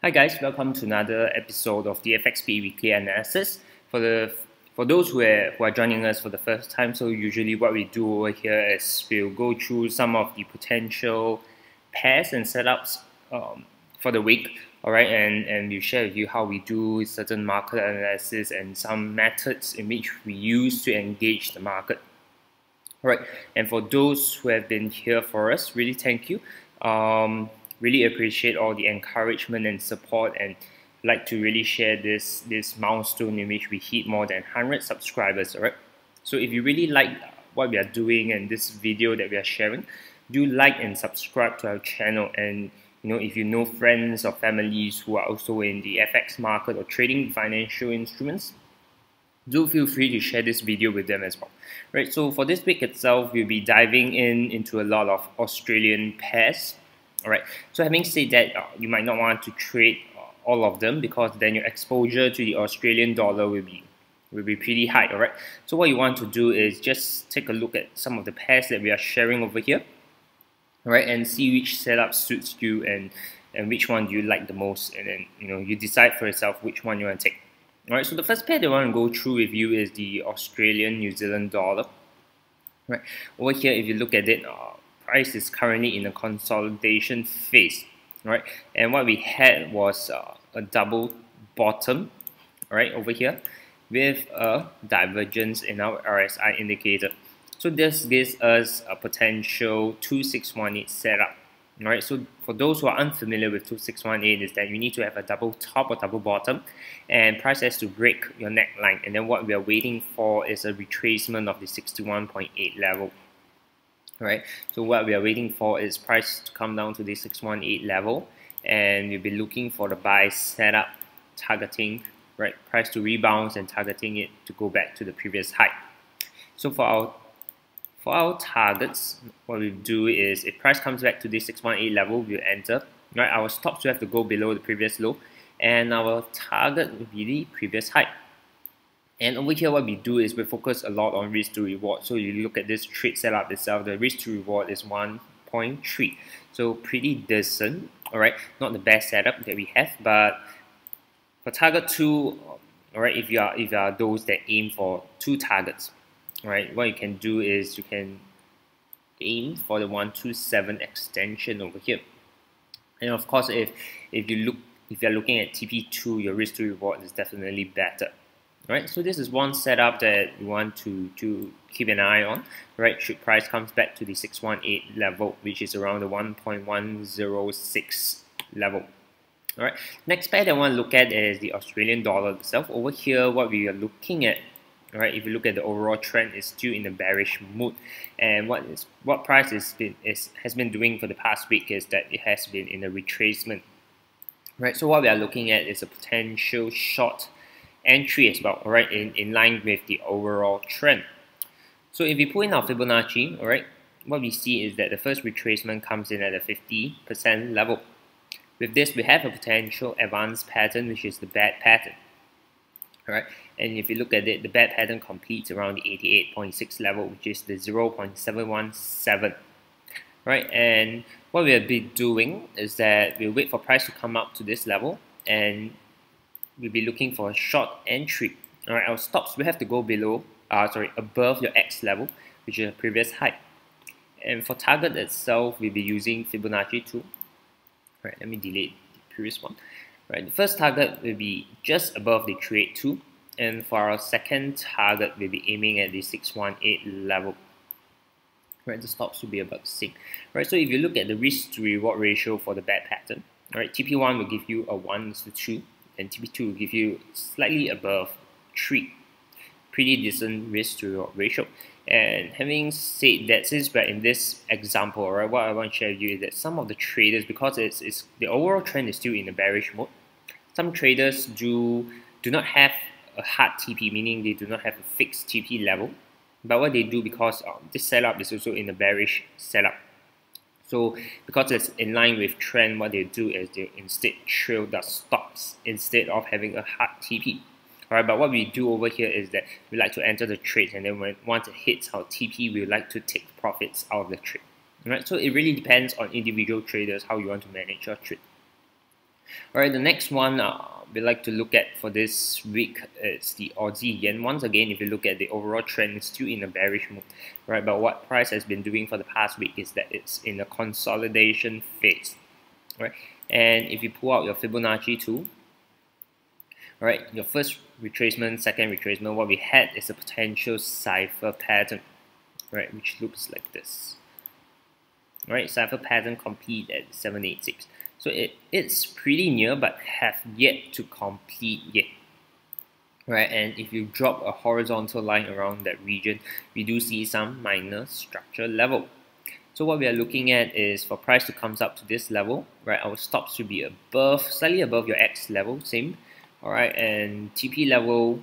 Hi guys, welcome to another episode of the FXP weekly analysis. For those who are joining us for the first time, so usually what we do over here is we'll go through some of the potential pairs and setups for the week, alright, and we share with you how we do certain market analysis and some methods in which we use to engage the market. Alright, and for those who have been here for us, really thank you. Really appreciate all the encouragement and support, and like to really share this milestone in which we hit more than 100 subscribers. Alright, so if you really like what we are doing and this video that we are sharing, do like and subscribe to our channel. And if you know friends or families who are also in the FX market or trading financial instruments, do feel free to share this video with them as well. Right, so for this week itself, we'll be diving into a lot of Australian pairs. Alright, so having said that, you might not want to trade all of them, because then your exposure to the Australian dollar will be pretty high. Alright, so what you want to do is just take a look at some of the pairs that we are sharing over here, alright, and see which setup suits you and which one do you like the most, and then you decide for yourself which one you want to take. Alright, so the first pair that I want to go through with you is the Australian New Zealand dollar. Right, over here, if you look at it, price is currently in a consolidation phase, right? And what we had was a double bottom, right, over here, with a divergence in our RSI indicator. So this gives us a potential 2618 setup. Right, so for those who are unfamiliar with 2618, is that you need to have a double top or double bottom, and price has to break your neckline, and then what we are waiting for is a retracement of the 61.8 level. Right, so what we are waiting for is price to come down to the 618 level, and we'll be looking for the buy setup, targeting price to rebound and targeting it to go back to the previous high. So for our targets, what we do is if price comes back to the 618 level, we'll enter. Right, our stops will have to go below the previous low, and our target will be the previous high. And over here, what we do is we focus a lot on risk to reward. So you look at this trade setup itself, the risk to reward is 1.3. So pretty decent, alright, not the best setup that we have, but for target 2, alright, if you are those that aim for 2 targets, alright, what you can do is you can aim for the 127 extension over here. And of course, if you're looking at TP2, your risk to reward is definitely better. Right, so this is one setup that you want to keep an eye on, right? Should price comes back to the 618 level, which is around the 1.106 level. All right, next pair that I want to look at is the Australian dollar itself. Over here, what we are looking at, all right, if you look at the overall trend, is still in a bearish mood, and what price has been doing for the past week is that it has been in a retracement. Right, so what we are looking at is a potential short entry as well, alright, in line with the overall trend. So if we put in our Fibonacci, alright, what we see is that the first retracement comes in at a 50% level. With this, we have a potential advanced pattern, which is the bad pattern. Alright, and if you look at it, the bad pattern completes around the 88.6 level, which is the 0.717. Right, and what we'll be doing is that we'll wait for price to come up to this level, and we'll be looking for a short entry. Alright, our stops will have to go above your X level, which is a previous high. And for target itself, we'll be using Fibonacci tool. Right, let me delete the previous one. Right, the first target will be just above the 382, and for our second target, we'll be aiming at the 618 level. Right, the stops will be about the same. Right, so if you look at the risk to reward ratio for the bad pattern, right, TP1 will give you a 1:2. And TP2 will give you slightly above 3. Pretty decent risk to reward ratio. And having said that, since we're in this example, right, what I want to share with you is that some of the traders, because it's the overall trend is still in a bearish mode, some traders do not have a hard TP, meaning they do not have a fixed TP level. But what they do, because this setup is also in a bearish setup, so because it's in line with trend, what they do is they instead trail the stops instead of having a hard TP. Alright, but what we do over here is that we like to enter the trades, and then once it hits our TP, we like to take profits out of the trade. Alright, so it really depends on individual traders how you want to manage your trade. Alright, the next one we like to look at for this week is the Aussie yen. Once again, if you look at the overall trend, it's still in a bearish move, right? But what price has been doing for the past week is that it's in a consolidation phase, right? And if you pull out your Fibonacci tool, alright, your first retracement, second retracement, what we had is a potential cipher pattern, right, which looks like this. Alright, cipher pattern complete at 786. So it's pretty near but have yet to complete yet. Right, and if you drop a horizontal line around that region, we do see some minor structure level. So what we are looking at is for price to come up to this level, right? Our stops should be above, slightly above your X level, same. Alright, and TP level,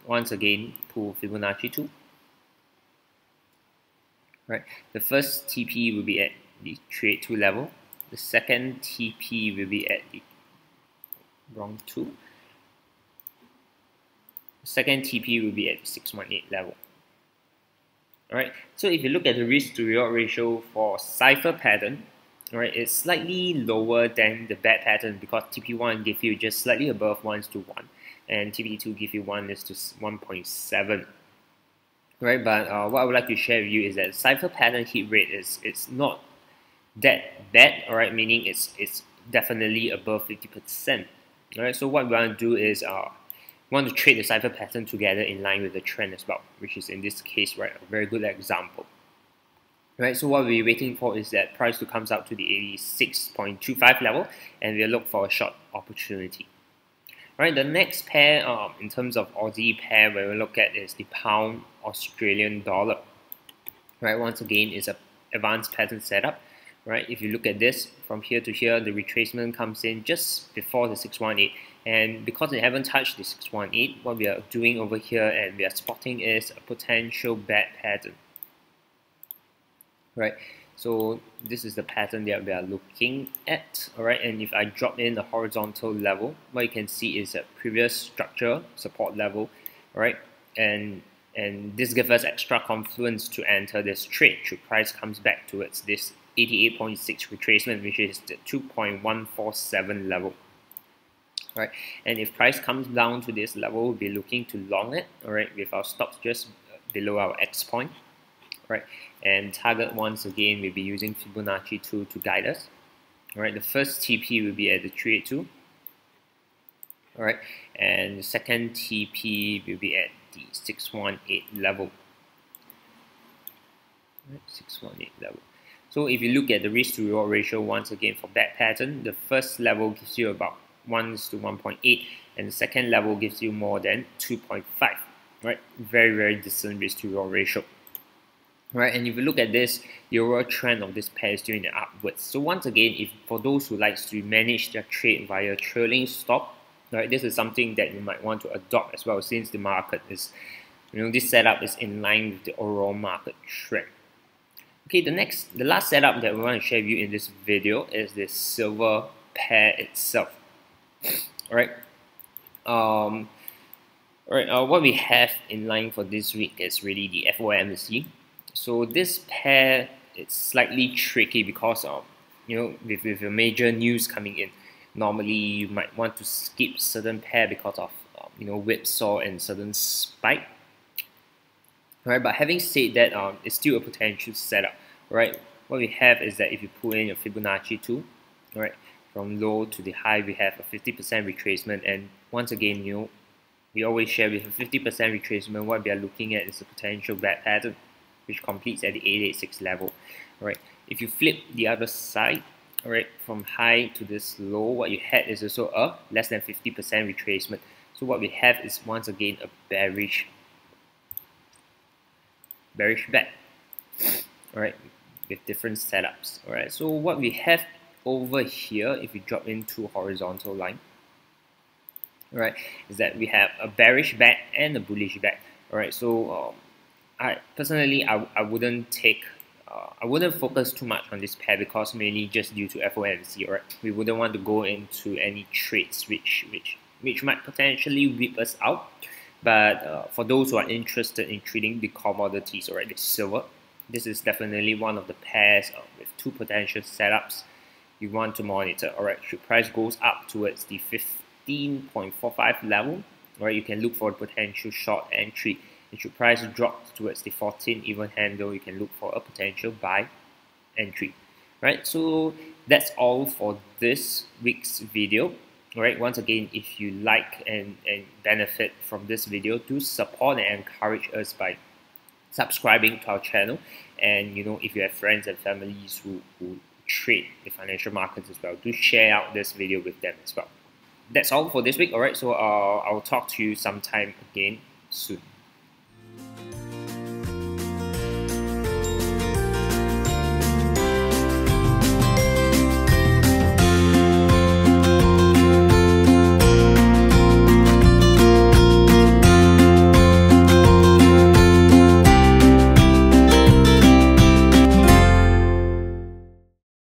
once again, pull Fibonacci tool. Right, the first TP will be at the trade 2 level. The second TP will be at the wrong 2. The second TP will be at the 618 level. Alright, so if you look at the risk to reward ratio for cipher pattern, alright, it's slightly lower than the bat pattern because TP1 gives you just slightly above 1:1 and TP2 gives you 1:1.7. Right, but what I would like to share with you is that cipher pattern hit rate it's not that bad, alright, meaning it's definitely above 50%. Alright, so what we want to do is want to trade the cipher pattern together in line with the trend as well, which is in this case, right, a very good example. Right, so what we're waiting for is that price to come up to the 86.25 level, and we'll look for a short opportunity. Right, the next pair in terms of Aussie pair where we look at is the pound Australian dollar. Right, once again is a advanced pattern setup. Right, if you look at this from here to here, the retracement comes in just before the 618, and because they haven't touched the 618, what we are doing over here and we are spotting is a potential bad pattern. Right, so this is the pattern that we are looking at. Alright, and if I drop in the horizontal level, what you can see is a previous structure support level, right? And this gives us extra confluence to enter this trade should price comes back towards this 88.6 retracement, which is the 2.147 level. Right, and if price comes down to this level, we'll be looking to long it, alright, with our stops just below our X point. Right, and target once again we'll be using Fibonacci tool to guide us. Alright, the first TP will be at the 382. Alright, and the second TP will be at the 618 level. Right, 618 level. So if you look at the risk to reward ratio once again for that pattern, the first level gives you about 1:1.8, and the second level gives you more than 2.5. Right, very decent risk to reward ratio. Right, and if you look at this, the overall trend of this pair is still in the upwards. So once again, if for those who likes to manage their trade via trailing stop, right, this is something that you might want to adopt as well, since the market is, this setup is in line with the overall market trend. Okay, the last setup that we want to share with you in this video is this silver pair itself. Alright, what we have in line for this week is really the FOMC. So this pair it's slightly tricky because of with a major news coming in. Normally you might want to skip certain pair because of whipsaw and certain spike. Right, but having said that, it's still a potential setup. Right, what we have is that if you pull in your Fibonacci tool, right, from low to the high, we have a 50% retracement, and once again, we always share with a 50% retracement. What we are looking at is a potential bad pattern, which completes at the 886 level. Right, if you flip the other side, alright, from high to this low, what you had is also a less than 50% retracement. So what we have is once again a bearish back. Alright, with different setups. Alright, so what we have over here, if we drop into horizontal line, right, is that we have a bearish back and a bullish back. Alright, so I personally I wouldn't take I wouldn't focus too much on this pair because mainly just due to FOMC. Right, we wouldn't want to go into any trades which might potentially whip us out. But for those who are interested in trading the commodities, alright, the silver, this is definitely one of the pairs with two potential setups you want to monitor. Alright, should price goes up towards the 15.45 level, alright, you can look for a potential short entry. And should price drop towards the 14 even handle, you can look for a potential buy entry. Right, so that's all for this week's video. Alright, once again, if you like and benefit from this video, do support and encourage us by subscribing to our channel. And if you have friends and families who trade the financial markets as well, do share out this video with them as well. That's all for this week. Alright, so I'll talk to you sometime again soon.